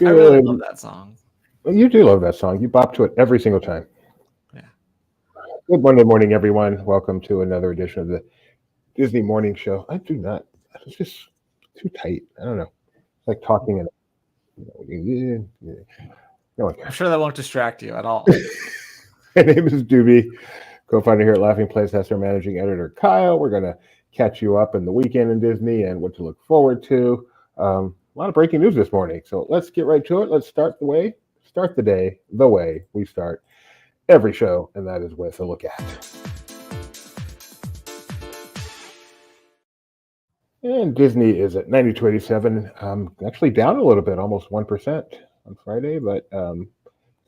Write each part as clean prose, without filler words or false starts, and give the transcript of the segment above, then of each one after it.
I really Good. love that song. Well, you do love that song. You bop to it every single time. Yeah. Good Monday morning, everyone. Welcome to another edition of the Disney Morning Show. I do not. It's just too tight. I don't know. It's like talking in. No one I'm cares. sure that won't distract you at all. My name is Doobie, co-founder here at Laughing Place. That's our managing editor, Kyle. We're gonna catch you up in the weekend in Disney and what to look forward to. A lot of breaking news this morning, so let's get right to it. Let's start the day the way we start every show, and that is with a look at. And Disney is at 92.87, actually down a little bit, almost 1% on Friday, but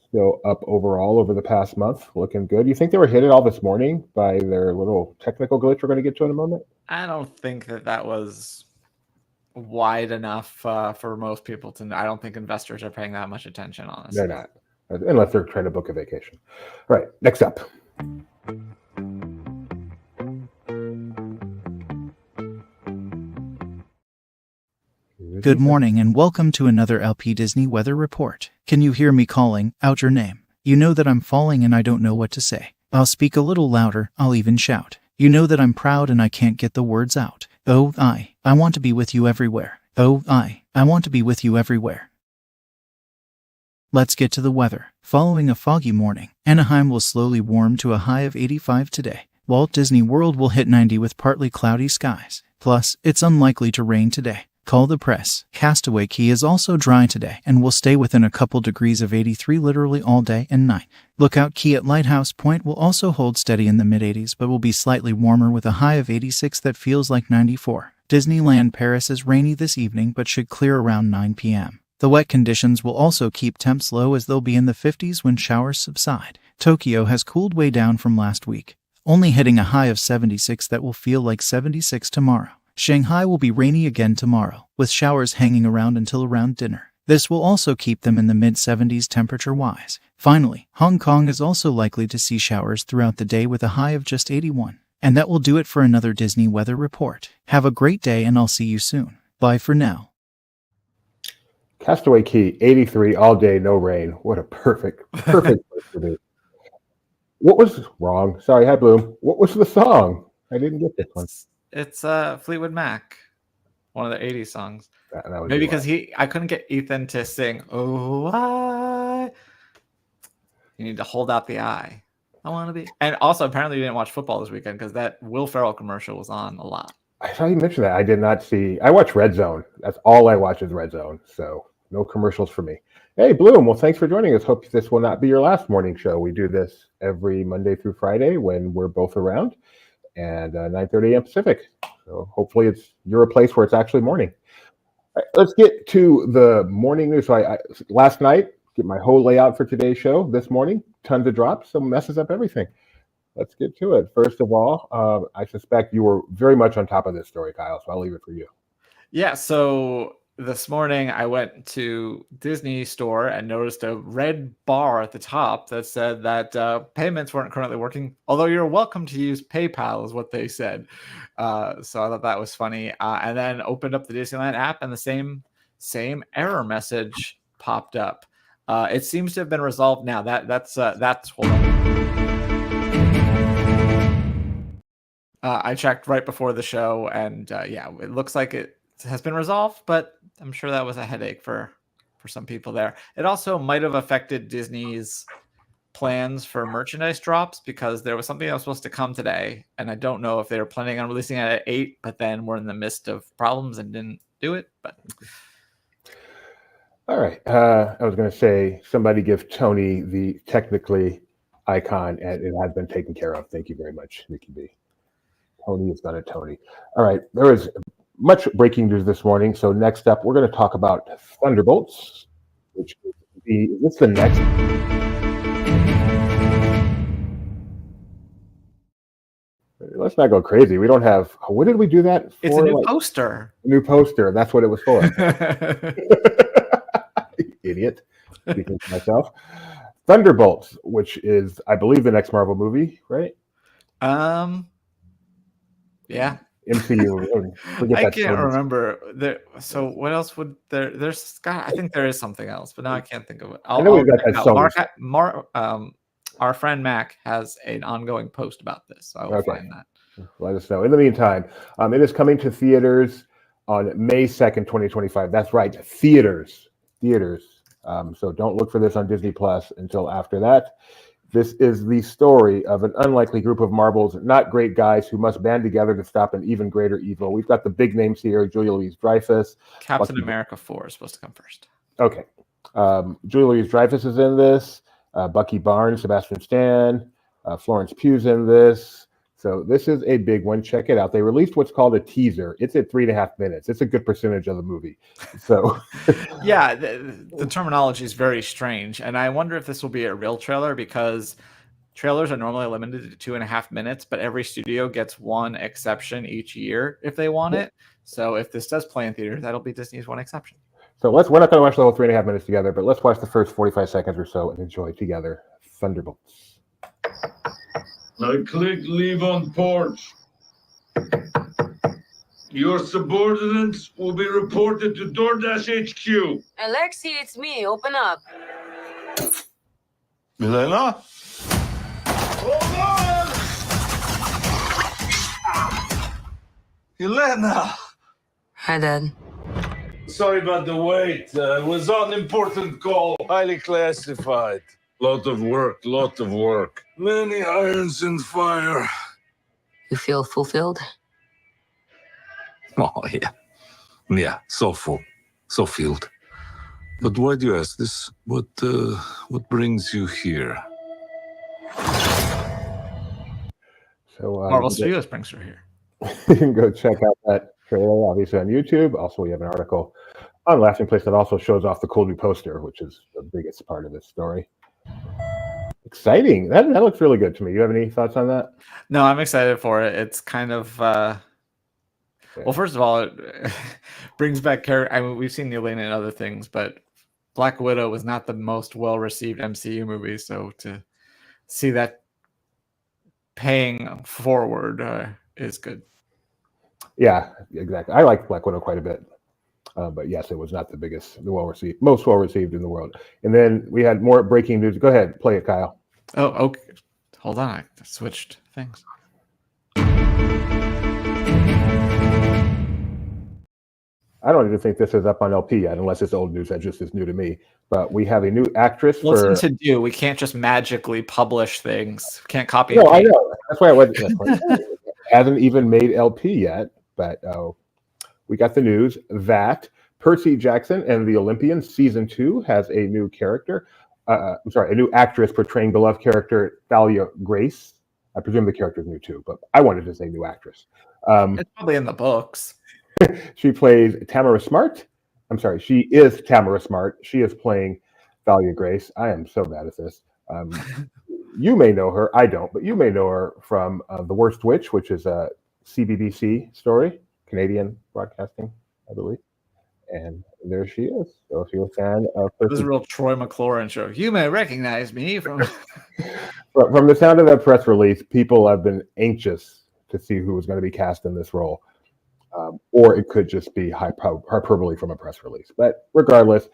still up overall over the past month, looking good. You think they were hit at all this morning by their little technical glitch we're going to get to in a moment? I don't think that was wide enough for most people to know. I don't think investors are paying that much attention, honestly. They're not, unless they're trying to book a vacation. All right, next up. Good morning and welcome to another LP Disney weather report. Can you hear me calling out your name? You know that I'm falling and I don't know what to say. I'll speak a little louder, I'll even shout. You know that I'm proud and I can't get the words out. Oh, I want to be with you everywhere. Oh, I want to be with you everywhere. Let's get to the weather. Following a foggy morning, Anaheim will slowly warm to a high of 85 today. Walt Disney World will hit 90 with partly cloudy skies. Plus, it's unlikely to rain today. Call the press. Castaway Cay is also dry today and will stay within a couple degrees of 83 literally all day and night. Lookout Cay at Lighthouse Point will also hold steady in the mid-80s but will be slightly warmer with a high of 86 that feels like 94. Disneyland Paris is rainy this evening but should clear around 9 p.m. The wet conditions will also keep temps low as they'll be in the 50s when showers subside. Tokyo has cooled way down from last week, only hitting a high of 76 that will feel like 76 tomorrow. Shanghai will be rainy again tomorrow, with showers hanging around until around dinner. This will also keep them in the mid-70s temperature-wise. Finally, Hong Kong is also likely to see showers throughout the day with a high of just 81. And that will do it for another Disney weather report. Have a great day and I'll see you soon. Bye for now. Castaway Cay, 83 all day, no rain. What a perfect place to be. What was wrong? Sorry, hi Bloom. What was the song? I didn't get this one. It's Fleetwood Mac, one of the 80s songs. That was Maybe because I couldn't get Ethan to sing, oh, you need to hold out the eye. I want to be. And also, apparently, you didn't watch football this weekend because that Will Ferrell commercial was on a lot. I saw you mention that. I did not see. I watch Red Zone. That's all I watch is Red Zone. So no commercials for me. Hey, Bloom. Well, thanks for joining us. Hope this will not be your last morning show. We do this every Monday through Friday when we're both around, and 9:30 a.m. Pacific. So hopefully you're a place where it's actually morning. All right, let's get to the morning news. So I last night, get my whole layout for today's show. This morning, tons of drops, so messes up everything. Let's get to it. First of all, I suspect you were very much on top of this story, Kyle, so I'll leave it for you. Yeah, so this morning I went to Disney store and noticed a red bar at the top that said that payments weren't currently working, although you're welcome to use PayPal is what they said. So I thought that was funny. And then opened up the Disneyland app and the same error message popped up. It seems to have been resolved now. That's hold on. I checked right before the show, and yeah, it looks like it has been resolved, but I'm sure that was a headache for some people there. It also might have affected Disney's plans for merchandise drops because there was something that was supposed to come today, and I don't know if they were planning on releasing it at 8, but then we're in the midst of problems and didn't do it. But all right, I was going to say somebody give Tony the technically icon, and it has been taken care of. Thank you very much, Nikki B. Tony is not a Tony. All right, there is much breaking news this morning. So next up, we're going to talk about Thunderbolts, which is the next. Let's not go crazy. We don't have. What did we do that for? It's a new poster. New poster. That's what it was for. Idiot. Speaking to myself. Thunderbolts, which is, I believe, the next Marvel movie, right? Yeah. MCU. Forget I that. can't Sony. remember. So what else would there? There's God. I think there is something else, but now I can't think of it. I know we've got that Sony. Our friend Mac has an ongoing post about this, so I will find that. Let us know. In the meantime, it is coming to theaters on May 2nd, 2025. That's right, theaters. So don't look for this on Disney Plus until after that. This is the story of an unlikely group of marbles, not great guys who must band together to stop an even greater evil. We've got the big names here: Julia Louis-Dreyfus. Captain America 4 is supposed to come first. Okay. Julia Louis-Dreyfus is in this. Bucky Barnes, Sebastian Stan, Florence Pugh's in this. So this is a big one. Check it out. They released what's called a teaser. It's at 3.5 minutes. It's a good percentage of the movie. So yeah, the terminology is very strange. And I wonder if this will be a real trailer, because trailers are normally limited to 2.5 minutes, but every studio gets one exception each year if they want it. So if this does play in theaters, that'll be Disney's one exception. So we're not going to watch the whole 3.5 minutes together, but let's watch the first 45 seconds or so and enjoy together Thunderbolts. I click leave on porch. Your subordinates will be reported to DoorDash HQ. Alexi, it's me. Open up. Milena? Hold on! Elena! Hi, Dad. Sorry about the wait. It was on an important call. Highly classified. Lot of work. Many irons in fire. You feel fulfilled? Oh, yeah. Yeah, so full. So filled. But why do you ask this? What brings you here? So Marvel Studios brings her here. You can go check out that trailer, obviously, on YouTube. Also, we have an article on Laughing Place that also shows off the cool new poster, which is the biggest part of this story. Exciting. That looks really good to me. You have any thoughts on that? No, I'm excited for it. It's kind of well, first of all, it brings back character. I mean, we've seen Elena in other things, but Black Widow was not the most well-received MCU movie, so to see that paying forward is good. Yeah, exactly. I like Black Widow quite a bit. But yes, it was not the most well-received in the world. And then we had more breaking news. Go ahead, play it, Kyle. Oh, okay. Hold on, I switched things. I don't even think this is up on LP yet, unless it's old news that just is new to me. But we have a new actress Listen to do. We can't just magically publish things. We can't copy. No, I know. That's why I went. It hasn't even made LP yet, but we got the news that Percy Jackson and the Olympians season 2 has a new character. A new actress portraying beloved character Thalia Grace. I presume the character is new too, but I wanted to say new actress. It's probably in the books. She plays Tamara Smart. I'm sorry, she is Tamara Smart. She is playing Thalia Grace. I am so bad at this. You may know her. I don't, but you may know her from The Worst Witch, which is a CBBC story, Canadian broadcasting, I believe. And there she is. So if you're a fan of this is a real Troy McClure show. You may recognize me from the sound of that press release, people have been anxious to see who was going to be cast in this role. Or it could just be hyperbole from a press release. But regardless,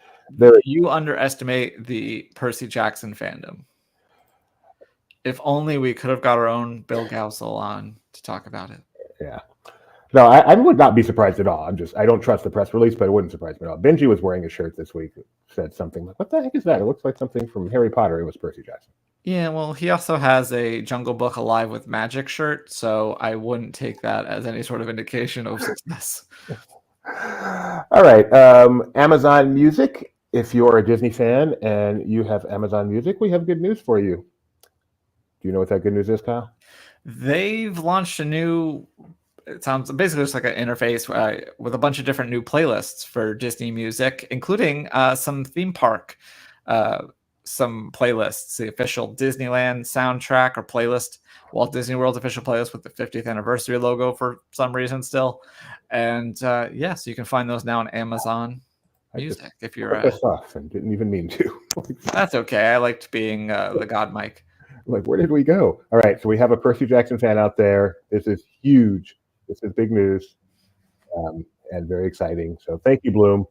you underestimate the Percy Jackson fandom. If only we could have got our own Bill Gausel on to talk about it. Yeah. No, I would not be surprised at all. I don't trust the press release, but it wouldn't surprise me at all. Benji was wearing a shirt this week that said something like, "What the heck is that?" It looks like something from Harry Potter. It was Percy Jackson. Yeah, well, he also has a Jungle Book Alive with Magic shirt, so I wouldn't take that as any sort of indication of success. All right. Amazon Music. If you're a Disney fan and you have Amazon Music, we have good news for you. Do you know what that good news is, Kyle? They've launched a new, it sounds basically just like an interface with a bunch of different new playlists for Disney Music, including some theme park, some playlists, the official Disneyland soundtrack or playlist, Walt Disney World's official playlist with the 50th anniversary logo for some reason still. And so you can find those now on Amazon Music. If you're off and didn't even mean to. That's okay. I liked being the God Mike. Like, where did we go? All right, so we have a Percy Jackson fan out there. This is huge. This is big news and very exciting. So thank you, Bloom.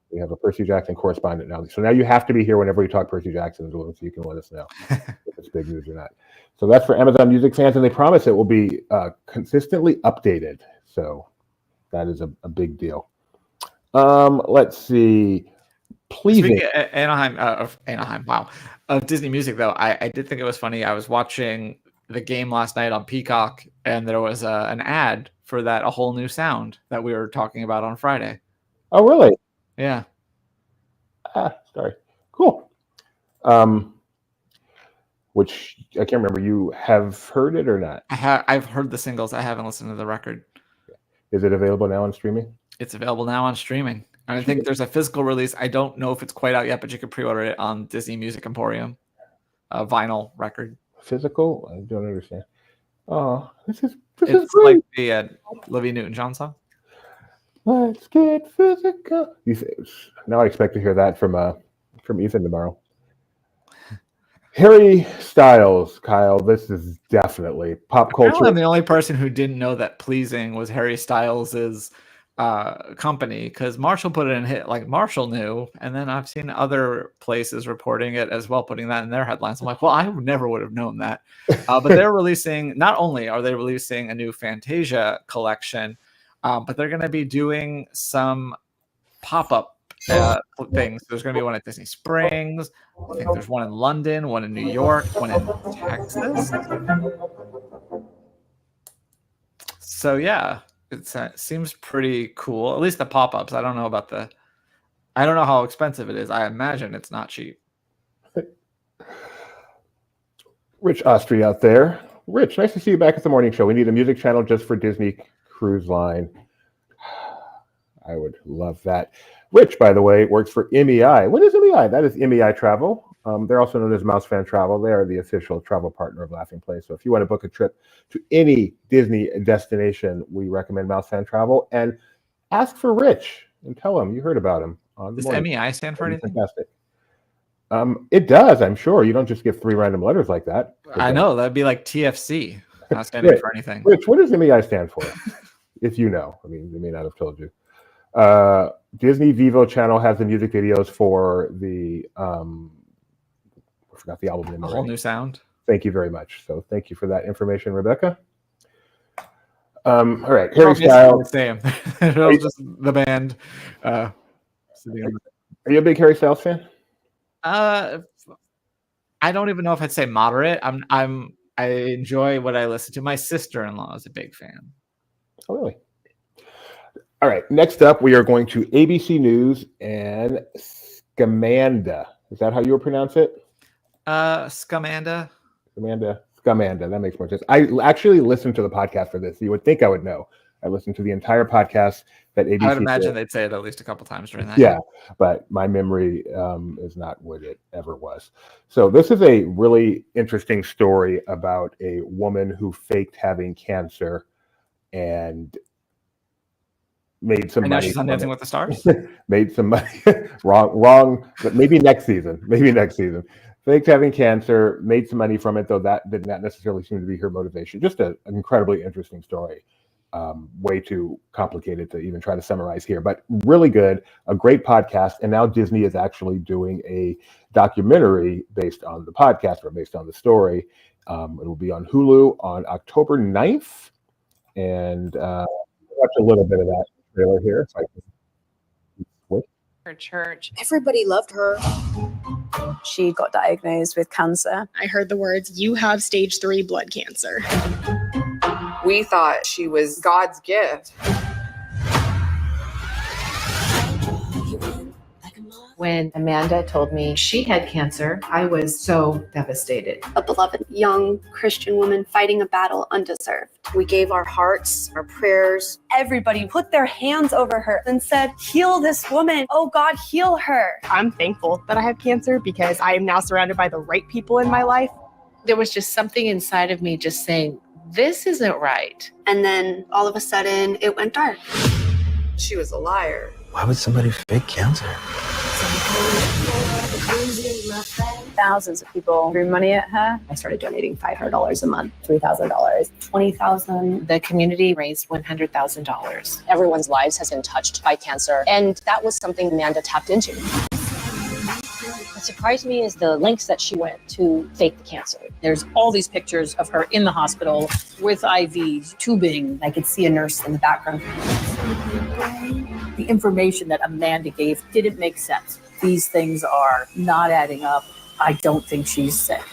We have a Percy Jackson correspondent now. So now you have to be here whenever we talk Percy Jackson, Bloom, so you can let us know if it's big news or not. So that's for Amazon Music fans, and they promise it will be consistently updated. So that is a big deal. Let's see. Pleasing. Anaheim. Wow. Of Disney Music, though, I did think it was funny. I was watching the game last night on Peacock, and there was an ad for that A Whole New Sound that we were talking about on Friday. Oh, really? Yeah. Sorry. Cool. Which I can't remember. You have heard it or not? I've heard the singles. I haven't listened to the record. Is it available now on streaming? It's available now on streaming. And I think there's a physical release. I don't know if it's quite out yet, but you can pre-order it on Disney Music Emporium, a vinyl record. Physical? I don't understand. Oh, this is It's great. like the Olivia Newton-John song. Let's get physical. Now I expect to hear that from Ethan tomorrow. Harry Styles, Kyle. This is definitely pop culture. Apparently I'm the only person who didn't know that Pleasing was Harry Styles's company, because Marshall put it in hit, like Marshall knew, and then I've seen other places reporting it as well, putting that in their headlines. I'm like, well, I never would have known that. But they're releasing, not only are they releasing a new Fantasia collection, but they're going to be doing some pop-up things. There's going to be one at Disney Springs. I think there's one in London, one in New York, one in Texas. So yeah, it seems pretty cool. At least the pop-ups. I don't know how expensive it is. I imagine it's not cheap. Rich Ostry out there. Rich, nice to see you back at the morning show. We need a music channel just for Disney Cruise Line. I would love that. Rich, by the way, works for MEI. What is MEI? That is MEI Travel. They're also known as Mouse Fan Travel. They are the official travel partner of Laughing Place. So if you want to book a trip to any Disney destination, we recommend Mouse Fan Travel. And ask for Rich and tell him you heard about him. Does MEI stand for anything? Fantastic. It does, I'm sure. You don't just get 3 random letters like that. I know. That'd be like TFC. Not standing for anything. Rich, what does MEI stand for? If you know. I mean, they may not have told you. Disney Vivo channel has the music videos for the I forgot the album name. A Whole New Sound. Thank you very much. So thank you for that information, Rebecca. All right, Harry Styles. Same. It was just the band. Are you a big Harry Styles fan? I don't even know if I'd say moderate. I enjoy what I listen to. My sister-in-law is a big fan. Oh, really? All right. Next up, we are going to ABC News and Scamanda. Is that how you would pronounce it? Scamanda. Scamanda. That makes more sense. I actually listened to the podcast for this. You would think I would know. I listened to the entire podcast that ABC. I would imagine they'd say it at least a couple times during that. Yeah, but my memory is not what it ever was. So this is a really interesting story about a woman who faked having cancer and made some money. Now she's on Dancing with the Stars. Made some money. wrong. But maybe next season. Faked having cancer, made some money from it, though that did not necessarily seem to be her motivation. Just an incredibly interesting story. Way too complicated to even try to summarize here, but really good, a great podcast. And now Disney is actually doing a documentary based on the podcast or based on the story. It will be on Hulu on October 9th. And watch a little bit of that trailer here. Her church. Everybody loved her. She got diagnosed with cancer. I heard the words, "You have stage 3 blood cancer." We thought she was God's gift. When Amanda told me she had cancer, I was so devastated. A beloved young Christian woman fighting a battle undeserved. We gave our hearts, our prayers. Everybody put their hands over her and said, "Heal this woman. Oh God, heal her." I'm thankful that I have cancer because I am now surrounded by the right people in my life. There was just something inside of me just saying, this isn't right. And then all of a sudden it went dark. She was a liar. Why would somebody fake cancer? Thousands of people threw money at her. I started donating $500 a month, $3,000, $20,000. The community raised $100,000. Everyone's lives has been touched by cancer, and that was something Amanda tapped into. What surprised me is the lengths that she went to fake the cancer. There's all these pictures of her in the hospital with IVs, tubing. I could see a nurse in the background. The information that Amanda gave didn't make sense. These things are not adding up. I don't think she's sick.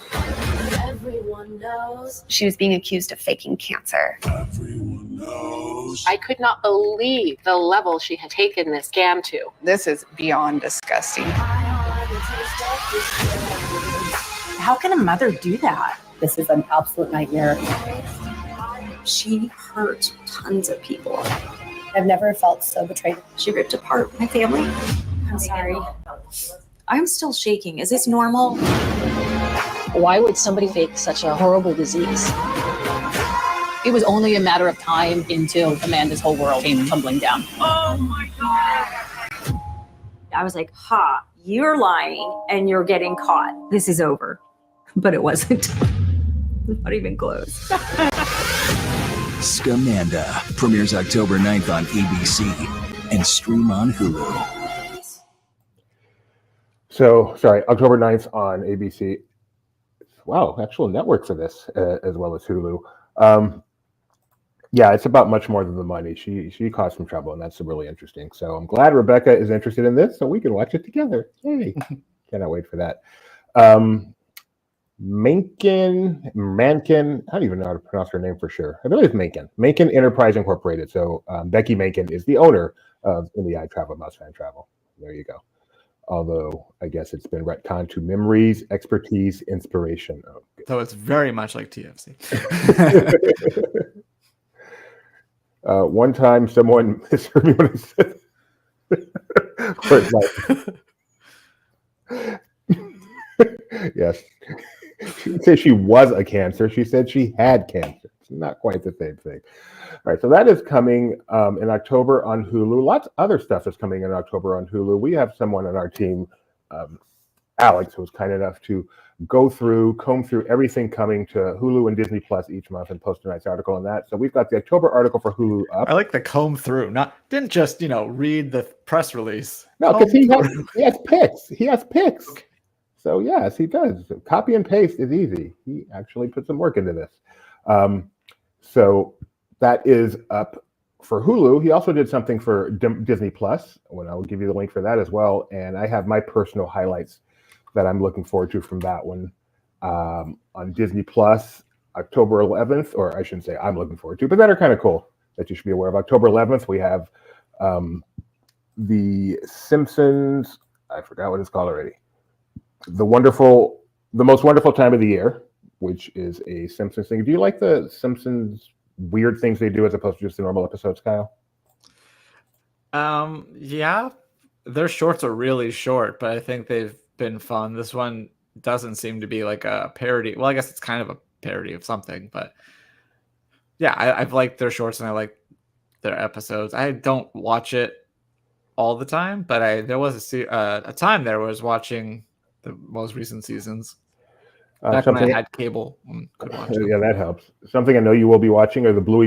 Everyone knows she was being accused of faking cancer. Everyone knows. I could not believe the level she had taken this scam to. This is beyond disgusting. How can a mother do that? This is an absolute nightmare. She hurt tons of people. I've never felt so betrayed. She ripped apart my family. I'm sorry. I'm still shaking. Is this normal? Why would somebody fake such a horrible disease? It was only a matter of time until Amanda's whole world came tumbling down. Oh my God. I was like, ha, you're lying and you're getting caught. This is over. But it wasn't. Not even close. Scamanda premieres October 9th on ABC and stream on Hulu. So, sorry, October 9th on ABC. Wow, actual network for this, as well as Hulu. Yeah, it's about much more than the money. She caused some trouble, and that's really interesting. So I'm glad Rebecca is interested in this, so we can watch it together. Yay. Cannot wait for that. Mankin, I don't even know how to pronounce her name for sure. I believe it's Mankin Enterprise Incorporated. So Becky Mankin is the owner of In the Eye Travel, Mouse Fan Travel. There you go. Although I guess it's been retconned to memories, expertise, inspiration. Oh, so it's very much like TFC. One time someone misheard me when I said, yes. She didn't say she was a cancer. She said she had cancer. It's not quite the same thing. All right, so that is coming in October on Hulu. Lots of other stuff is coming in October on Hulu. We have someone on our team, Alex, who was kind enough to comb through everything coming to Hulu and Disney Plus each month and post a nice article on that. So we've got the October article for Hulu up. I like the comb through. Didn't just read the press release. No, because he has picks. He has picks. Okay. So yes, he does. Copy and paste is easy. He actually put some work into this. So that is up for Hulu. He also did something for Disney Plus. Well, I will give you the link for that as well. And I have my personal highlights that I'm looking forward to from that one on Disney Plus, October 11th, or I shouldn't say I'm looking forward to, but that are kind of cool that you should be aware of. October 11th, we have The Simpsons. I forgot what it's called already. The most wonderful time of the year, which is a Simpsons thing. Do you like the Simpsons weird things they do as opposed to just the normal episodes, Kyle? Yeah, their shorts are really short, but I think they've been fun. This one doesn't seem to be like a parody. Well, I guess it's kind of a parody of something, but yeah, I've liked their shorts and I like their episodes. I don't watch it all the time, but there was a time there where I was watching the most recent seasons. Back when I had cable, could watch it. Yeah, that helps. Something I know you will be watching are the Bluey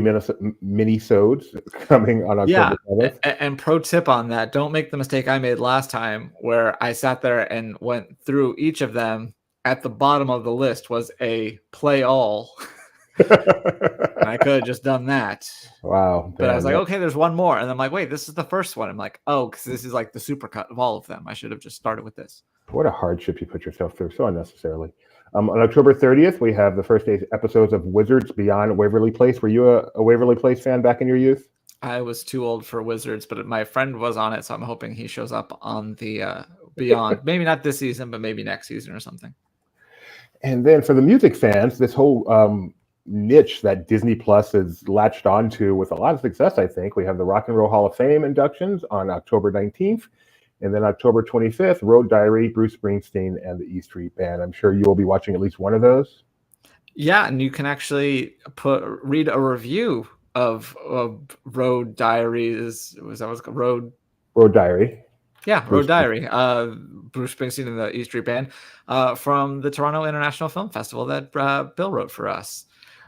mini-sodes coming on October 7th. And pro tip on that, don't make the mistake I made last time where I sat there and went through each of them. At the bottom of the list was a play all. And I could have just done that. Wow. But I was like, okay, there's one more. And I'm like, wait, this is the first one. I'm like, oh, because this is like the supercut of all of them. I should have just started with this. What a hardship you put yourself through so unnecessarily. On October 30th, we have the first 8 episodes of Wizards Beyond Waverly Place. Were you a Waverly Place fan back in your youth? I was too old for Wizards, but my friend was on it, so I'm hoping he shows up on the Beyond. Maybe not this season, but maybe next season or something. And then for the music fans, this whole niche that Disney Plus has latched onto with a lot of success, I think. We have the Rock and Roll Hall of Fame inductions on October 19th. And then October 25th, Road Diary, Bruce Springsteen, and the E Street Band. I'm sure you will be watching at least one of those. Yeah, and you can actually read a review of Road Diary. Road Diary. Yeah, Bruce Road Diary. Bruce Springsteen and the E Street Band from the Toronto International Film Festival that Bill wrote for us.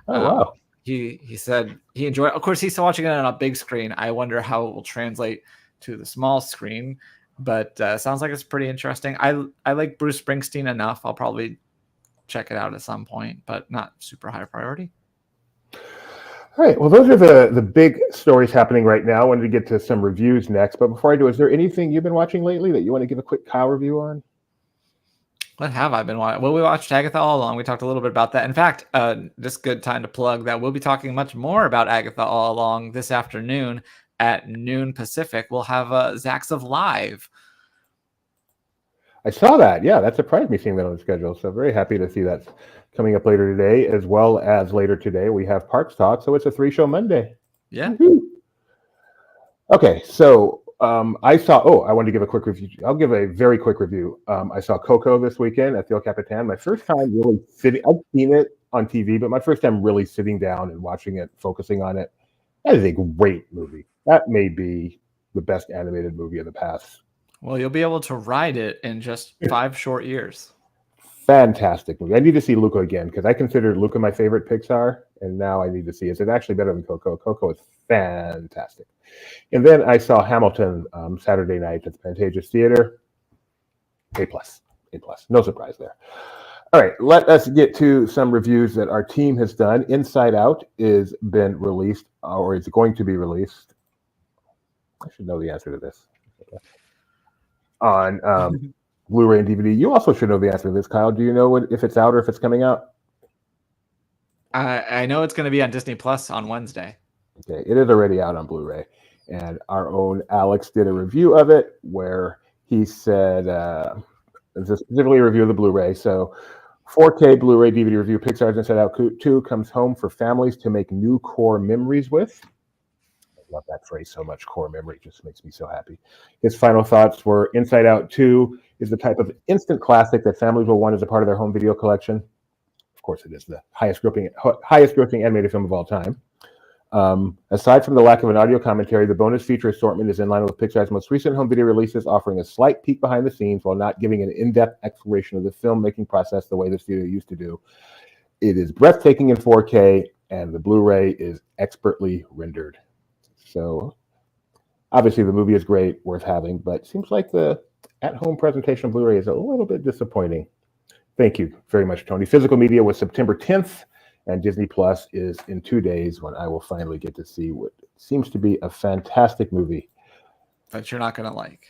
Oh, wow. He said he enjoyed. Of course, he's still watching it on a big screen. I wonder how it will translate to the small screen, but sounds like it's pretty interesting. I like Bruce Springsteen enough. I'll probably check it out at some point, but not super high priority. All right. Well, those are the big stories happening right now. I wanted to get to some reviews next. But before I do, is there anything you've been watching lately that you want to give a quick Kyle review on? What have I been watching? Well, we watched Agatha All Along. We talked a little bit about that. In fact, just good time to plug that we'll be talking much more about Agatha All Along this afternoon at noon Pacific. We'll have Zach's of Live. I saw that. Yeah, that surprised me seeing that on the schedule. So very happy to see that coming up later today, as well as later today we have Parks Talk. So it's a 3-show Monday. Yeah. Woo-hoo. Okay, so I saw. Oh, I wanted to give a quick review. I'll give a very quick review. I saw Coco this weekend at the El Capitan. My first time really sitting. I've seen it on TV, but my first time really sitting down and watching it, focusing on it. That is a great movie. That may be the best animated movie of the past. Well, you'll be able to ride it in just 5 short years. Fantastic movie. I need to see Luca again because I considered Luca my favorite Pixar, and now I need to see it. It's actually better than Coco. Coco is fantastic. And then I saw Hamilton Saturday night at the Pantages Theater. A+. No surprise there. All right, let us get to some reviews that our team has done. Inside Out is been released, or is going to be released. I should know the answer to this. On Blu-ray and DVD. You also should know the answer to this, Kyle. Do you know if it's out or if it's coming out? I know it's going to be on Disney Plus on Wednesday. Okay, it is already out on Blu-ray. And our own Alex did a review of it where he said, it's specifically a review of the Blu-ray. So 4K Blu-ray DVD review, Pixar's Inside Out 2 comes home for families to make new core memories with. I love that phrase so much, core memory. It just makes me so happy. His final thoughts were Inside Out 2 is the type of instant classic that families will want as a part of their home video collection. Of course, it is the highest grossing animated film of all time. Aside from the lack of an audio commentary, the bonus feature assortment is in line with Pixar's most recent home video releases, offering a slight peek behind the scenes while not giving an in-depth exploration of the filmmaking process the way the studio used to do. It is breathtaking in 4K, and the Blu-ray is expertly rendered. So, obviously, the movie is great, worth having, but it seems like the at-home presentation of Blu-ray is a little bit disappointing. Thank you very much, Tony. Physical media was September 10th, and Disney Plus is in 2 days when I will finally get to see what seems to be a fantastic movie. That you're not going to like.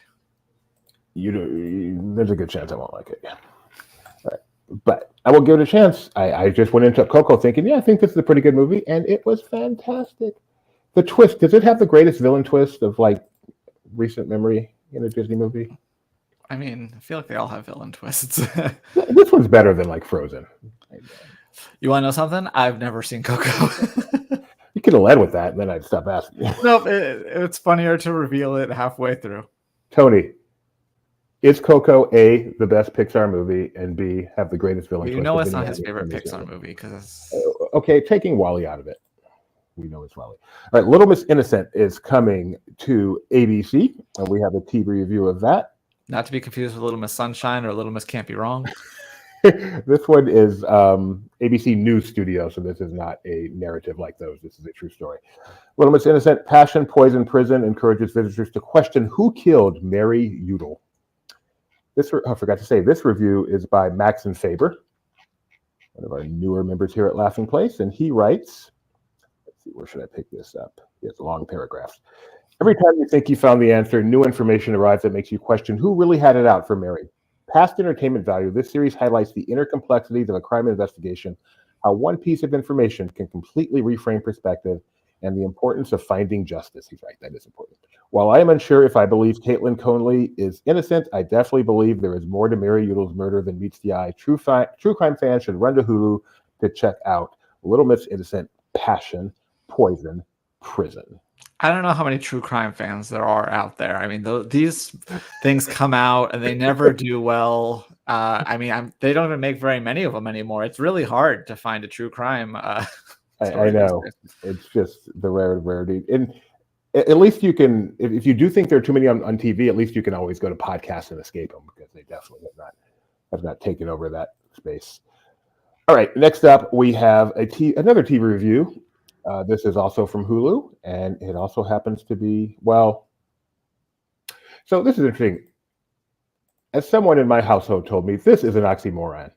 There's a good chance I won't like it. All right. But I will give it a chance. I just went into Coco thinking, yeah, I think this is a pretty good movie, and it was fantastic. The twist, does it have the greatest villain twist of like recent memory in a Disney movie? I mean, I feel like they all have villain twists. This one's better than like Frozen. You want to know something? I've never seen Coco. You could have led with that, and then I'd stop asking. Nope, it's funnier to reveal it halfway through. Tony, is Coco A, the best Pixar movie, and B, have the greatest villain twist? You know it's not his favorite Pixar movie because okay, taking Wall-E out of it. We know it's Wall-E. All right, Little Miss Innocent is coming to ABC, and we have a TV review of that. Not to be confused with Little Miss Sunshine or Little Miss Can't Be Wrong. This one is ABC News Studio, so this is not a narrative like those. This is a true story. Little Miss Innocent, Passion, Poison, Prison encourages visitors to question who killed Mary Udall. I forgot to say, this review is by Maxon Faber, one of our newer members here at Laughing Place, and he writes, let's see, where should I pick this up? He has long paragraphs. Every time you think you found the answer, new information arrives that makes you question who really had it out for Mary. Past entertainment value, this series highlights the inner complexities of a crime investigation, how one piece of information can completely reframe perspective, and the importance of finding justice. He's right, that is important. While I am unsure if I believe Caitlin Conley is innocent, I definitely believe there is more to Mary Udall's murder than meets the eye. True crime fans should run to Hulu to check out Little Miss Innocent, Passion, Poison, Prison. I don't know how many true crime fans there are out there. I mean, these things come out and they never do well. I mean, they don't even make very many of them anymore. It's really hard to find a true crime. I know. It's just the rarity. And at least you can, if you do think there are too many on TV, at least you can always go to podcasts and escape them, because they definitely have not taken over that space. All right, next up we have another TV review. This is also from Hulu, and it also happens to be, well, so this is interesting. As someone in my household told me, this is an oxymoron.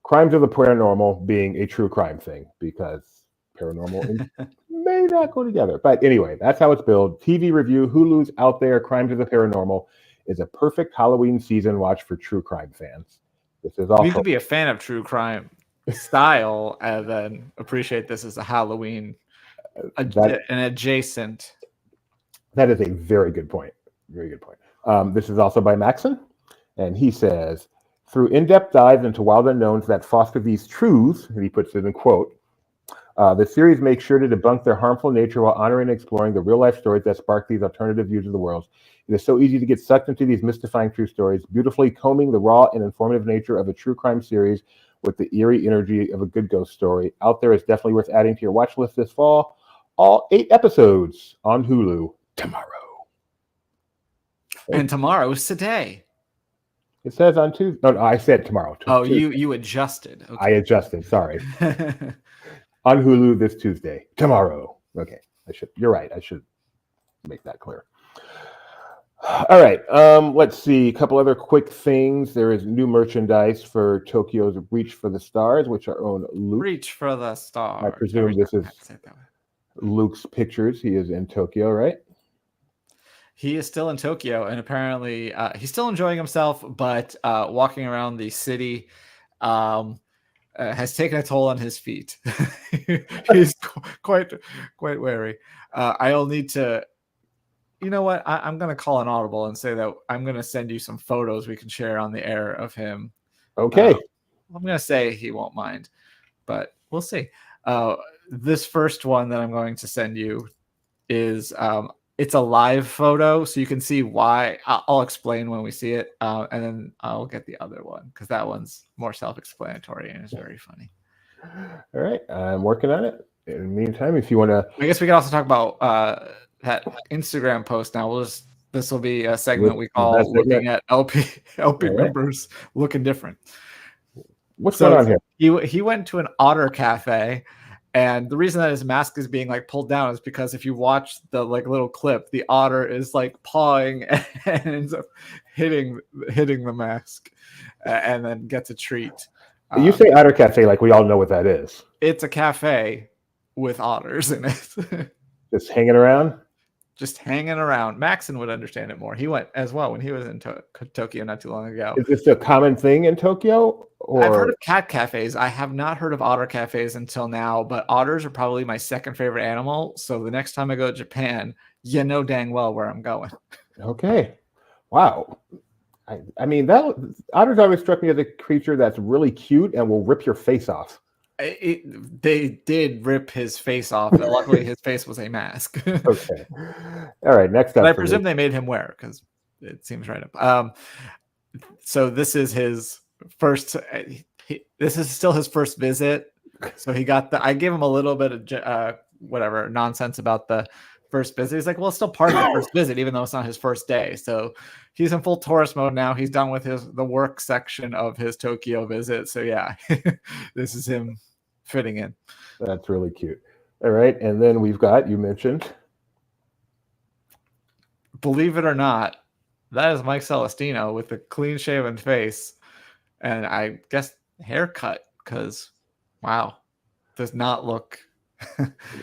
Crimes of the paranormal being a true crime thing, because paranormal may not go together. But anyway, that's how it's billed. TV review, Hulu's out there. Crimes of the Paranormal is a perfect Halloween season watch for true crime fans. This is also. You could be a fan of true crime style and then appreciate this as a Halloween, an adjacent. That is a very good point. Very good point. This is also by Maxon, and he says, through in-depth dives into wild unknowns that foster these truths, and he puts it in quote, the series makes sure to debunk their harmful nature while honoring and exploring the real-life stories that spark these alternative views of the world. It is so easy to get sucked into these mystifying true stories, beautifully combing the raw and informative nature of a true crime series with the eerie energy of a good ghost story. Out there is definitely worth adding to your watch list this fall. All 8 episodes on Hulu tomorrow. And tomorrow is today. It says on Tuesday. No, I said tomorrow. Oh, Tuesday. you adjusted. Okay. I adjusted. Sorry. On Hulu this Tuesday. Tomorrow. Okay. You're right. I should make that clear. All right. Let's see. A couple other quick things. There is new merchandise for Tokyo's Reach for the Stars, which our own Luke. Reach for the Stars. I presume this is Luke's pictures. He is in Tokyo, right? He is still in Tokyo, and apparently he's still enjoying himself, but walking around the city has taken a toll on his feet. He's quite wary. I'll need to, you know what? I'm going to call an audible and say that I'm going to send you some photos we can share on the air of him. Okay. I'm going to say he won't mind, but we'll see. This first one that I'm going to send you is it's a live photo, so you can see why. I'll explain when we see it, and then I'll get the other one because that one's more self-explanatory and it's very funny. All right, I'm working on it. In the meantime, if you want to, I guess we can also talk about that Instagram post. Now this will be a segment we call looking at LP members looking different. What's going on here? He went to an otter cafe. And the reason that his mask is being pulled down is because if you watch the little clip, the otter is pawing and ends up hitting the mask, and then gets a treat. You say Otter Cafe like we all know what that is. It's a cafe with otters in it. Just hanging around? Just hanging around. Maxon would understand it more. He went as well when he was in Tokyo not too long ago. Is this a common thing in Tokyo? Or? I've heard of cat cafes. I have not heard of otter cafes until now, but otters are probably my second favorite animal. So the next time I go to Japan, you know dang well where I'm going. Okay. Wow. I mean, otters always struck me as a creature that's really cute and will rip your face off. They did rip his face off, but luckily his face was a mask. Okay. All right, next up. But I presume they made him wear because it seems right up. So this is his first. This is still his first visit. So he got I gave him a little bit of whatever nonsense about the first visit. He's like, well, it's still part of the first visit, even though it's not his first day. So he's in full tourist mode now. He's done with the work section of his Tokyo visit. So yeah, this is him fitting in. That's really cute. All right, and then we've got, you mentioned, believe it or not, that is Mike Celestino with a clean shaven face and I guess haircut, because wow, does not look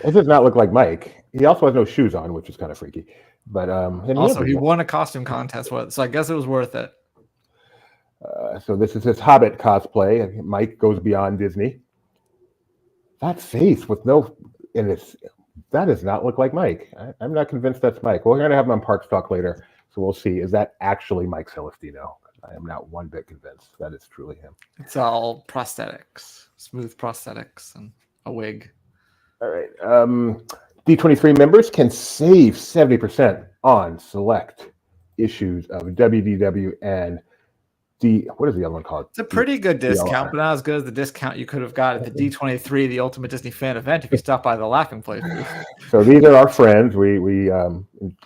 it does not look like Mike. He also has no shoes on, which is kind of freaky. But also he won a costume contest with, so I guess it was worth it. So this is his Hobbit cosplay. Mike goes beyond Disney. That face with that does not look like Mike. I'm not convinced that's Mike. We're going to have him on Parks Talk later, so we'll see. Is that actually Mike Celestino? I am not one bit convinced that is truly him. It's all prosthetics, smooth prosthetics, and a wig. All right. D23 members can save 70% on select issues of WDW and what is the other one called? It's a pretty good discount, DLR. but not as good as the discount you could have got at the D23, the Ultimate Disney Fan Event, if you stopped by the Laughing Place booth. So these are our friends. We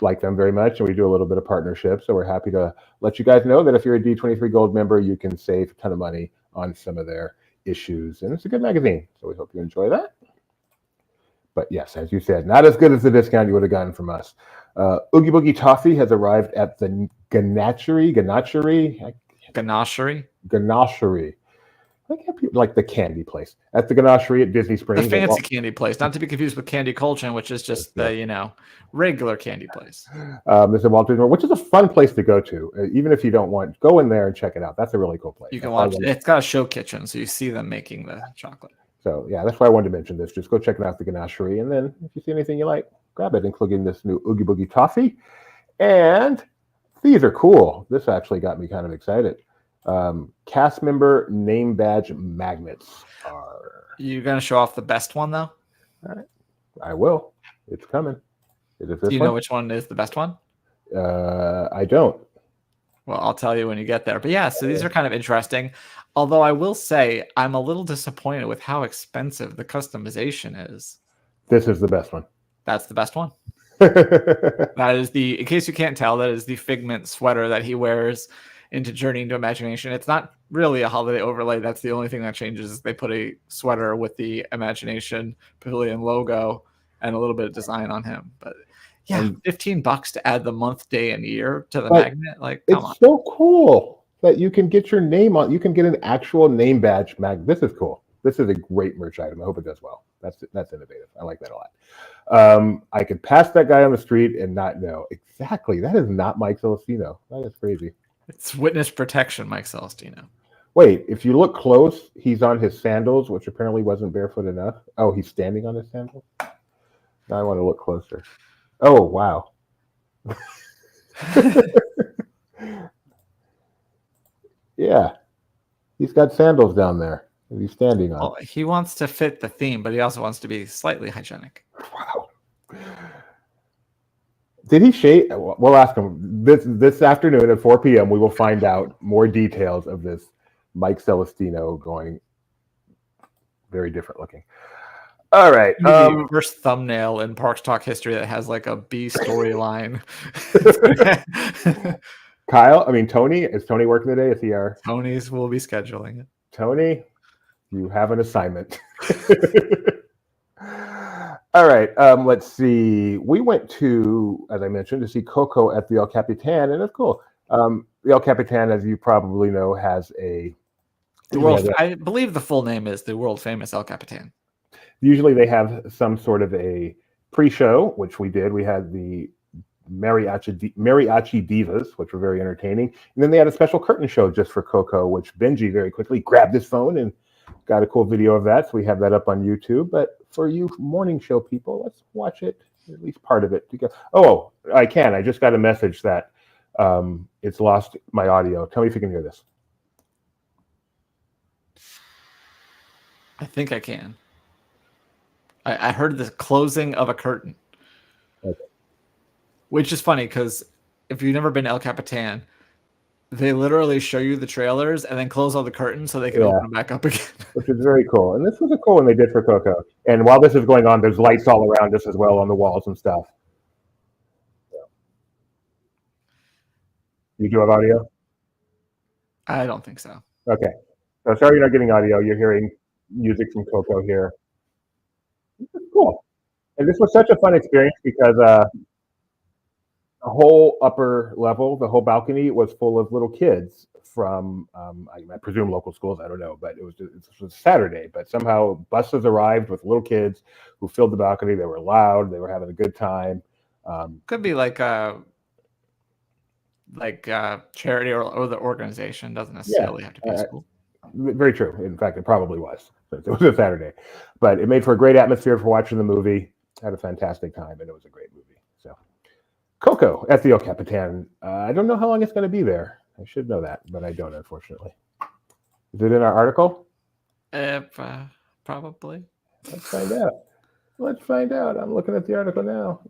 like them very much, and we do a little bit of partnership. So we're happy to let you guys know that if you're a D23 Gold member, you can save a ton of money on some of their issues, and it's a good magazine. So we hope you enjoy that. But yes, as you said, not as good as the discount you would have gotten from us. Oogie Boogie Toffee has arrived at the Ganachery. I can't be like the candy place at the Ganachery at Disney Springs. The fancy candy place, not to be confused with Candy Colchin, which is just the regular candy place. This is Walt Disney World, which is a fun place to go to. Even if you don't want, go in there and check it out. That's a really cool place. You can watch it. It's got a show kitchen, so you see them making the chocolate. So yeah, that's why I wanted to mention this. Just go check it out at the Ganachery, and then if you see anything you like, grab it, including this new Oogie Boogie Toffee. And these are cool. This actually got me kind of excited. Cast member name badge magnets are. You gonna show off the best one though? All right, I will. It's coming. Is it this Do you one? know which one is the best one? I don't. Well, I'll tell you when you get there. But yeah, so these are kind of interesting. Although I will say I'm a little disappointed with how expensive the customization is. This is the best one. That's the best one. That is in case you can't tell, that is the Figment sweater that he wears into Journey into Imagination. It's not really a holiday overlay. That's the only thing that changes is they put a sweater with the Imagination Pavilion logo and a little bit of design on him. But yeah, $15 to add the month, day, and year to the magnet. Like, come on. It's so cool that you can get your name on. You can get an actual name badge magnet. This is cool. This is a great merch item. I hope it does well. That's innovative. I like that a lot. I could pass that guy on the street and not know exactly. That is not Mike Celestino. That is crazy. It's witness protection, Mike Celestino. Wait, if you look close, he's on his sandals, which apparently wasn't barefoot enough. Oh, he's standing on his sandals? Now I want to look closer. Oh, wow. Yeah. He's got sandals down there. He's standing on. Well, he wants to fit the theme, but he also wants to be slightly hygienic. Wow. Did he shave? We'll ask him this afternoon at 4 p.m. We will find out more details of this Mike Celestino going very different looking. All right. The first thumbnail in Parks Talk history that has like a B storyline. Tony. Is Tony working today? Is he our? Tony's will be scheduling it. Tony, you have an assignment. All right. Let's see. We went to, as I mentioned, to see Coco at the El Capitan, and it's cool. The El Capitan, as you probably know, has a. I believe the full name is the world famous El Capitan. Usually they have some sort of a pre-show, which we did. We had the Mariachi Divas, which were very entertaining. And then they had a special curtain show just for Coco, which Benji very quickly grabbed his phone and got a cool video of that. So we have that up on YouTube. But for you morning show people, let's watch it, at least part of it. Oh, I can. I just got a message that it's lost my audio. Tell me if you can hear this. I think I can. I heard the closing of a curtain. Okay. Which is funny because if you've never been to El Capitan, they literally show you the trailers and then close all the curtains so they can open them back up again. Which is very cool. And this was a cool one they did for Coco. And while this is going on, there's lights all around us as well on the walls and stuff. So. You do have audio? I don't think so. Okay. So sorry you're not getting audio. You're hearing music from Coco here. This is cool. And this was such a fun experience because the whole upper level, the whole balcony was full of little kids from, I presume local schools. I don't know, but it was Saturday. But somehow buses arrived with little kids who filled the balcony. They were loud. They were having a good time. Could be like charity or the organization. Doesn't necessarily have to be a school. Very true. In fact, it probably was. It was a Saturday, but it made for a great atmosphere for watching the movie. Had a fantastic time, and it was a great movie. So, Coco at the El Capitan. I don't know how long it's going to be there. I should know that, but I don't, unfortunately. Is it in our article? Probably. Let's find out. Let's find out. I'm looking at the article now.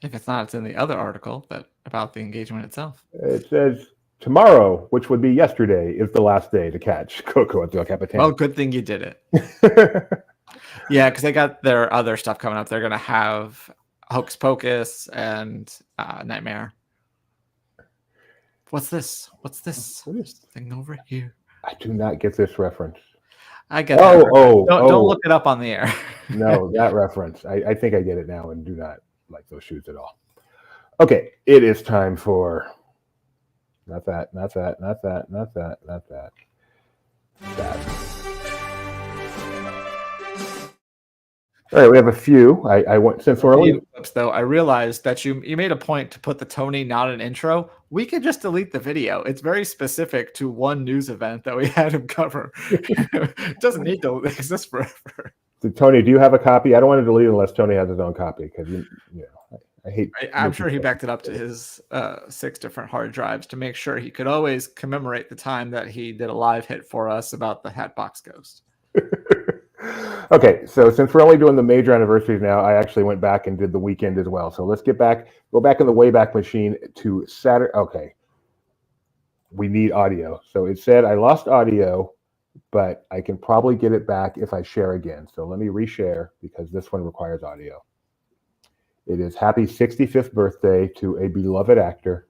If it's not, it's in the other article about the engagement itself. It says tomorrow, which would be yesterday, is the last day to catch Coco at the El Capitan. Well, good thing you did it. Yeah, because they got their other stuff coming up. They're going to have Hocus Pocus and Nightmare. What's this? What's this? What is thing over here? I do not get this reference. I get that. Don't Oh. look it up on the air. No, that reference. I think I get it now and do not like those shoes at all. Okay, it is time for not that. All right, we have a few. I went since we're only clips though. I realized that you made a point to put the Tony not an intro. We could just delete the video. It's very specific to one news event that we had him cover. It doesn't need to exist forever. So, Tony, do you have a copy? I don't want to delete it unless Tony has his own copy because you know I hate. I'm sure he backed it up to his 6 different hard drives to make sure he could always commemorate the time that he did a live hit for us about the Hatbox Ghost. Okay, so since we're only doing the major anniversaries now, I actually went back and did the weekend as well. So let's go back in the Wayback Machine to Saturday. Okay, we need audio. So it said I lost audio, but I can probably get it back if I share again. So let me reshare because this one requires audio. It is happy 65th birthday to a beloved actor.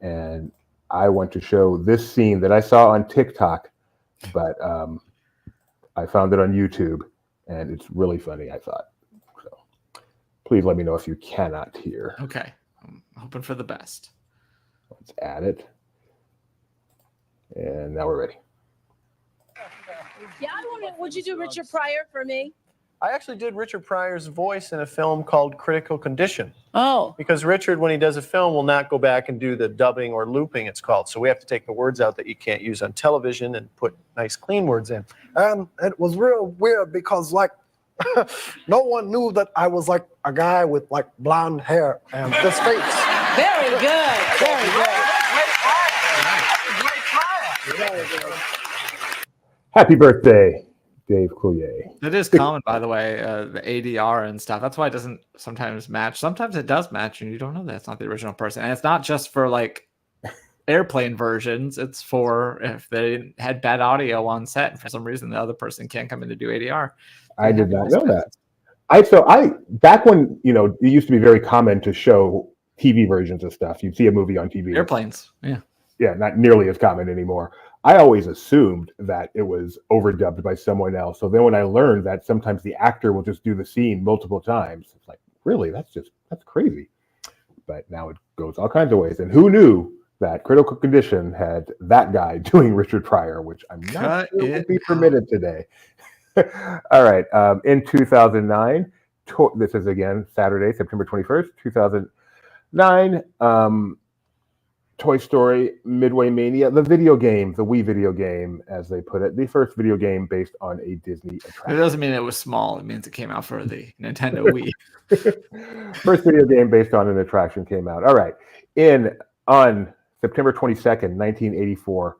And I want to show this scene that I saw on TikTok, but I found it on YouTube, and it's really funny, I thought. So please let me know if you cannot hear. Okay. I'm hoping for the best. Let's add it. And now we're ready. Yeah, would you do Richard Pryor for me? I actually did Richard Pryor's voice in a film called Critical Condition. Oh. Because Richard, when he does a film, will not go back and do the dubbing or looping, it's called. So we have to take the words out that you can't use on television and put nice, clean words in. And it was real weird because, like, no one knew that I was, like, a guy with, like, blonde hair and this face. Very good. Very good. Happy birthday, Dave Coulier. It is common, by the way, the ADR and stuff. That's why it doesn't sometimes match. Sometimes it does match, and you don't know that it's not the original person. And it's not just for like airplane versions. It's for if they had bad audio on set, and for some reason the other person can't come in to do ADR. I did not know that. I back when it used to be very common to show TV versions of stuff. You'd see a movie on TV. Airplanes, yeah, not nearly as common anymore. I always assumed that it was overdubbed by someone else. So then when I learned that sometimes the actor will just do the scene multiple times, it's like, really, that's crazy. But now it goes all kinds of ways. And who knew that Critical Condition had that guy doing Richard Pryor, which I'm not sure would be permitted today. All right. In 2009, this is again Saturday, September 21st, 2009. Toy Story Midway Mania, the video game, the Wii video game, as they put it, the first video game based on a Disney attraction. It doesn't mean it was small. It means it came out for the Nintendo Wii. First video game based on an attraction came out. All right. On September 22nd, 1984,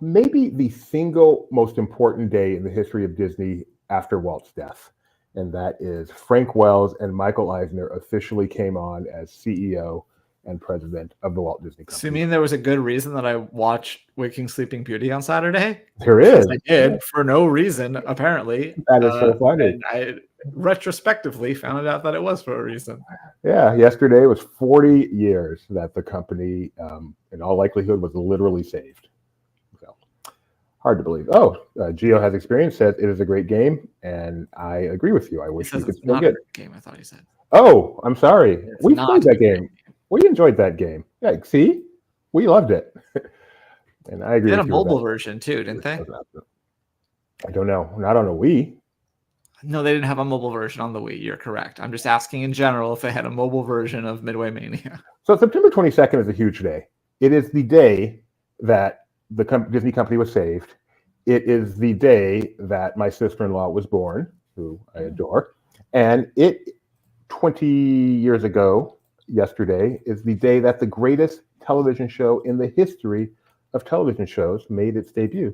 maybe the single most important day in the history of Disney after Walt's death. And that is Frank Wells and Michael Eisner officially came on as CEO and president of the Walt Disney Company. So you mean there was a good reason that I watched Waking Sleeping Beauty on Saturday? There is. I did for no reason, apparently. That is so funny. And I retrospectively found out that it was for a reason. Yeah, yesterday was 40 years that the company, in all likelihood, was literally saved. So hard to believe. Oh, Gio has experience. Said it is a great game, and I agree with you. I wish we could still get a game. I thought he said. Oh, I'm sorry. We played that game. We enjoyed that game. Yeah, see, we loved it, and I agree. They had with a you mobile version too, didn't they? I don't know. Not on a Wii. No, they didn't have a mobile version on the Wii. You're correct. I'm just asking in general if they had a mobile version of Midway Mania. So September 22nd is a huge day. It is the day that the Disney company was saved. It is the day that my sister-in-law was born, who I adore, and 20 years ago. Yesterday is the day that the greatest television show in the history of television shows made its debut,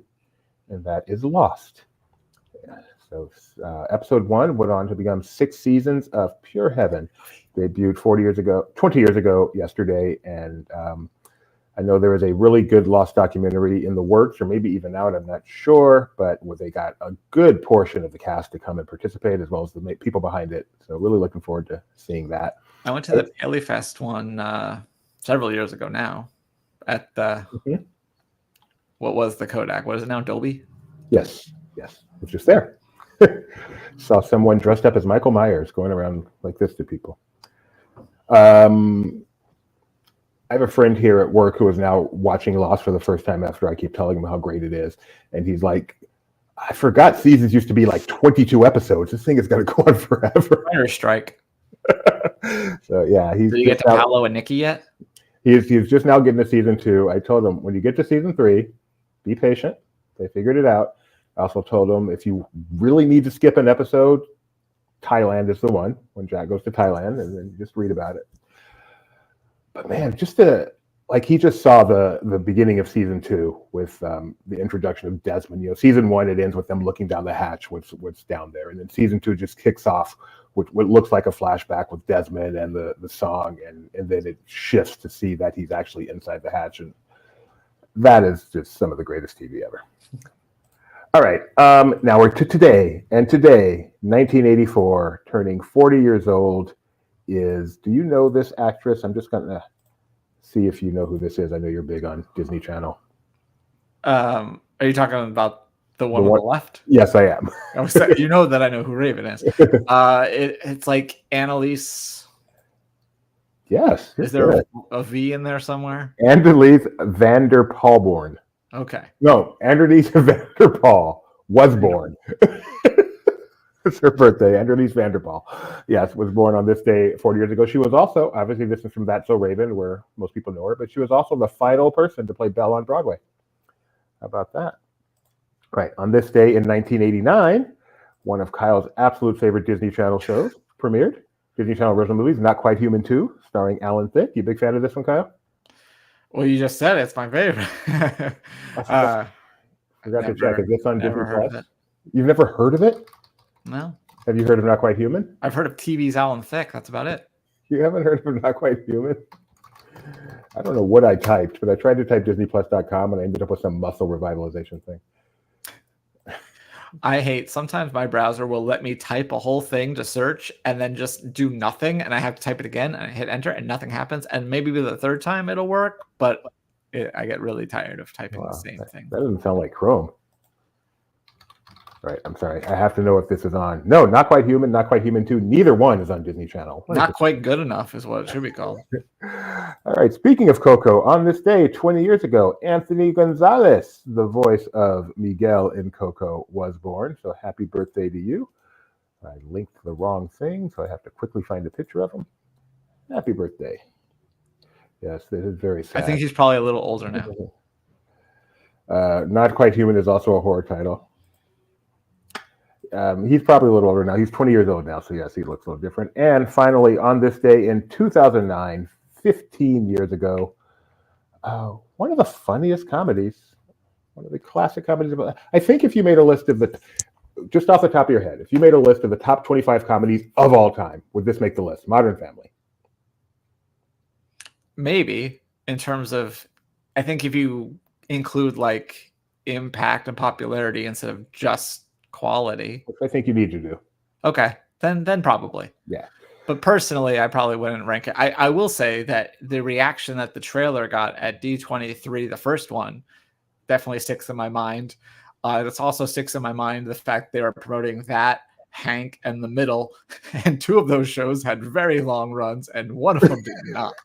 and that is Lost. Yeah, So episode 1 went on to become 6 seasons of pure heaven. Debuted 20 years ago yesterday, and I know there is a really good Lost documentary in the works, or maybe even out, I'm not sure, but they got a good portion of the cast to come and participate, as well as the people behind it. So really looking forward to seeing that. I went to the Paley Fest one several years ago now at the, what was the Kodak? What is it now, Dolby? Yes, yes. I was just there. Saw someone dressed up as Michael Myers going around like this to people. I have a friend here at work who is now watching Lost for the first time after I keep telling him how great it is. And he's like, I forgot seasons used to be like 22 episodes. This thing is going to go on forever. Writer strike. So, yeah. Did you get to Paolo and Nikki yet? He's just now getting to season 2. I told him, when you get to season 3, be patient. They figured it out. I also told him, if you really need to skip an episode, Thailand is the one, when Jack goes to Thailand, and then just read about it. But man, he just saw the beginning of season 2 with the introduction of Desmond. You know, season 1, it ends with them looking down the hatch, what's down there, and then season 2 just kicks off with what looks like a flashback with Desmond and the song, and then it shifts to see that he's actually inside the hatch, and that is just some of the greatest TV ever. All right, now we're to today, and today, 1984, turning 40 years old. Do you know this actress? I'm just gonna see if you know who this is. I know you're big on Disney Channel. Are you talking about the one on the left? Yes, I am. You know that I know who Raven is. It's like Annalise. Yes. Is there a V in there somewhere? Annalise Vanderpaalborn. Okay. No, Annalise Vanderpaal was born. It's her birthday. Annalise Vanderpaal, yes, was born on this day 40 years ago. She was also, obviously, this is from That's So Raven, where most people know her, but she was also the final person to play Belle on Broadway. How about that? Right. On this day in 1989, one of Kyle's absolute favorite Disney Channel shows premiered. Disney Channel original movies, Not Quite Human 2, starring Alan Thicke. You a big fan of this one, Kyle? Well, you just said it's my favorite. I forgot to check. Is this on Disney Plus? You've never heard of it? No. Have you heard of Not Quite Human? I've heard of TV's Alan Thicke. That's about it. You haven't heard of Not Quite Human? I don't know what I typed, but I tried to type DisneyPlus.com and I ended up with some muscle revitalization thing. Sometimes my browser will let me type a whole thing to search and then just do nothing, and I have to type it again and I hit enter and nothing happens, and maybe the third time it'll work, but I get really tired of typing the same thing. That doesn't sound like Chrome. Right, I'm sorry. I have to know if this is on. No, Not Quite Human, Not Quite Human 2. Neither one is on Disney Channel. Not Quite Good Enough is what it should be called. All right, speaking of Coco, on this day 20 years ago, Anthony Gonzalez, the voice of Miguel in Coco, was born. So happy birthday to you. I linked the wrong thing, so I have to quickly find a picture of him. Happy birthday. Yes, this is very sad. I think he's probably a little older now. Not Quite Human is also a horror title. He's probably a little older now. He's 20 years old now, so yes, he looks a little different. And finally, on this day in 2009, 15 years ago, one of the funniest comedies, one of the classic comedies. I think if you made a list of just off the top of your head, if you made a list of the top 25 comedies of all time, would this make the list? Modern Family. Maybe, in terms of, I think if you include like impact and popularity instead of just quality, which I think you need to do. Okay, then probably. Yeah. But personally, I probably wouldn't rank it. I will say that the reaction that the trailer got at D23, the first one, definitely sticks in my mind. It also sticks in my mind the fact they were promoting that, Hank, and The Middle, and two of those shows had very long runs, and one of them did not.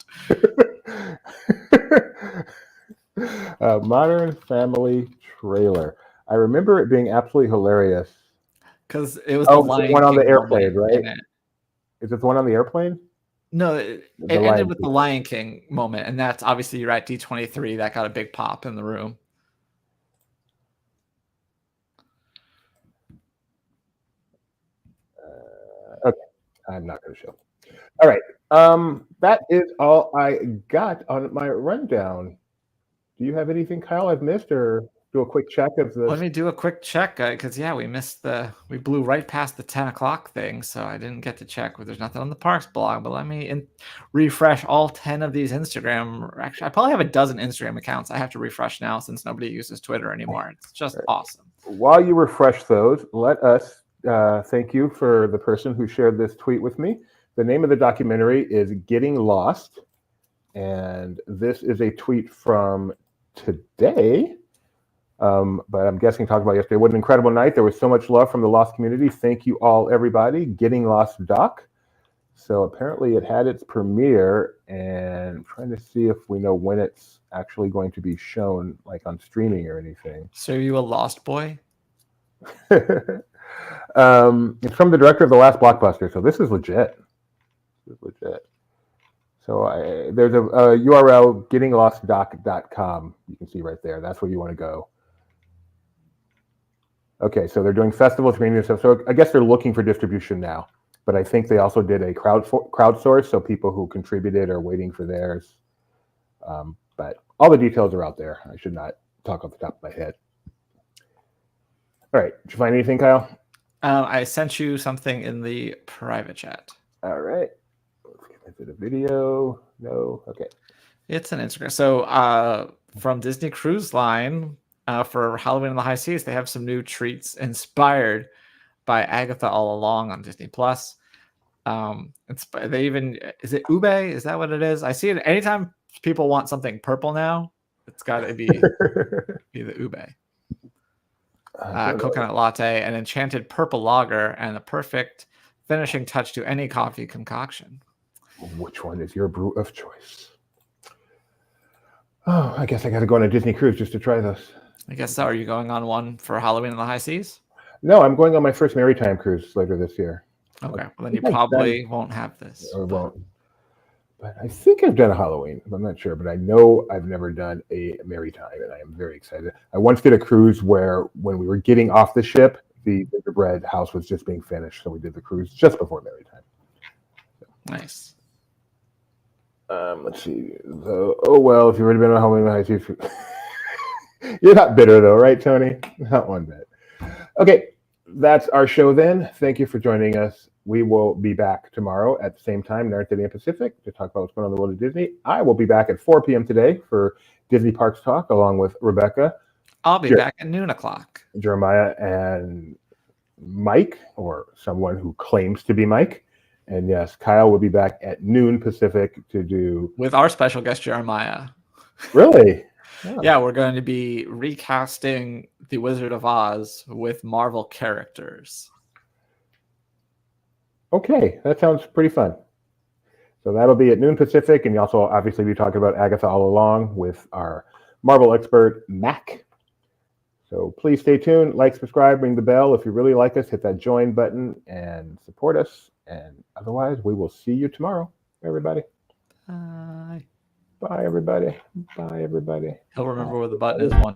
Modern Family trailer. I remember it being absolutely hilarious. Because it was the one on the airplane, right? Is it the one on the airplane? No, it ended with the Lion King moment, and that's obviously you're at D23. That got a big pop in the room. Okay, I'm not going to show. All right, that is all I got on my rundown. Do you have anything, Kyle, I've missed, or? do a quick check of the. Let me do a quick check because we blew right past the 10 o'clock thing, so I didn't get to check. There's nothing on the parks blog, but let me refresh all 10 of these Instagram. Actually, I probably have a dozen Instagram accounts I have to refresh now since nobody uses Twitter anymore. It's just awesome. While you refresh those, let us thank you for the person who shared this tweet with me. The name of the documentary is Getting Lost, and this is a tweet from today. But I'm guessing talked about yesterday. What an incredible night. There was so much love from the Lost community. Thank you all, everybody. Getting Lost doc. So apparently it had its premiere, and I'm trying to see if we know when it's actually going to be shown, like on streaming or anything. So are you a Lost boy? It's from the director of The Last Blockbuster. So this is legit. So there's a URL, gettinglostdoc.com. You can see right there. That's where you want to go. Okay, so they're doing festival screening and stuff. So I guess they're looking for distribution now. But I think they also did a crowdsource, so people who contributed are waiting for theirs. But all the details are out there. I should not talk off the top of my head. All right, did you find anything, Kyle? I sent you something in the private chat. All right. Is it a video? No. Okay. It's an Instagram. So from Disney Cruise Line for Halloween in the High Seas, they have some new treats inspired by Agatha All Along on Disney Plus. They even is it ube? Is that what it is? I see it anytime people want something purple now. It's got to be the ube. Coconut latte, an enchanted purple lager, and the perfect finishing touch to any coffee concoction. Which one is your brew of choice? Oh, I guess I got to go on a Disney cruise just to try this. I guess so. Are you going on one for Halloween in the High Seas? No, I'm going on my first Maritime cruise later this year. Okay, well then you probably won't have this. Or won't. But I think I've done a Halloween. I'm not sure, but I know I've never done a Maritime, and I am very excited. I once did a cruise where when we were getting off the ship, the gingerbread house was just being finished, so we did the cruise just before Maritime. Nice. Let's see. Oh, well, if you've already been on Halloween in the High Seas, you're not bitter though, right, Tony? Not one bit. Okay, that's our show then. Thank you for joining us. We will be back tomorrow at the same time, 9:30 a.m. Pacific, to talk about what's going on in the world of Disney. I will be back at 4 p.m. today for Disney Parks Talk, along with Rebecca. I'll be back at noon o'clock. Jeremiah and Mike, or someone who claims to be Mike. And yes, Kyle will be back at noon Pacific to do... with our special guest, Jeremiah. Really? Yeah, we're going to be recasting The Wizard of Oz with Marvel characters. Okay, that sounds pretty fun. So that'll be at noon Pacific, and you also obviously be talking about Agatha All Along with our Marvel expert, Mac. So please stay tuned, like, subscribe, ring the bell. If you really like us, hit that join button and support us. And otherwise, we will see you tomorrow, everybody. Bye. Bye, everybody. Bye, everybody. He'll remember where the button is. 1.